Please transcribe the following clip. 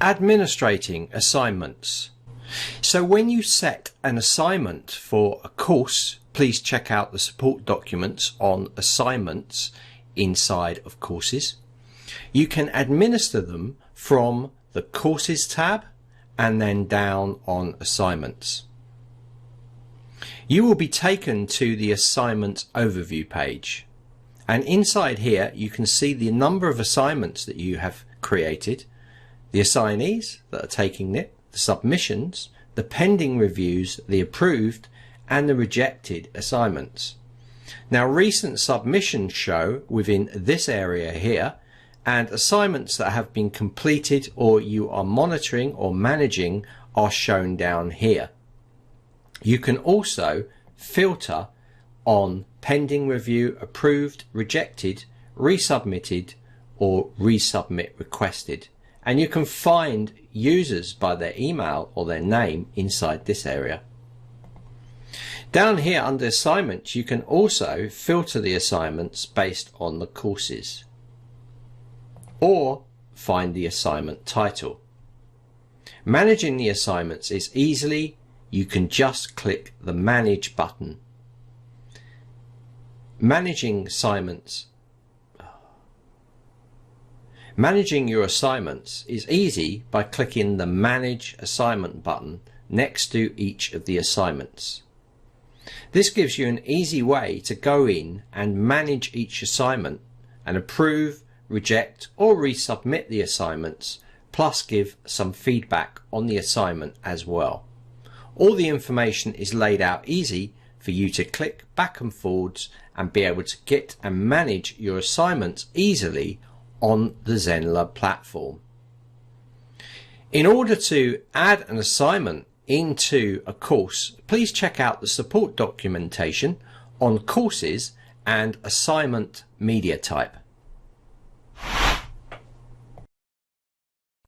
Administrating assignments. So when you set an assignment for a course, please check out the support documents on assignments inside of courses. You can administer them from the courses tab and then down on assignments. You will be taken to the assignment overview page, and inside here you can see the number of assignments that you have created, the assignees that are taking it, the submissions, the pending reviews, the approved and the rejected assignments. Now recent submissions show within this area here, and assignments that have been completed or you are monitoring or managing are shown down here. You can also filter on pending review, approved, rejected, resubmitted or resubmit requested, and you can find users by their email or their name inside this area. Down here under assignments you can also filter the assignments based on the courses or find the assignment title. Managing the assignments is easily, you can just click the manage button. Managing your assignments is easy by clicking the Manage Assignment button next to each of the assignments. This gives you an easy way to go in and manage each assignment and approve, reject or resubmit the assignments, plus give some feedback on the assignment as well. All the information is laid out easy for you to click back and forwards and be able to get and manage your assignments easily on the Zenler platform. In order to add an assignment into a course, please check out the support documentation on courses and assignment media type.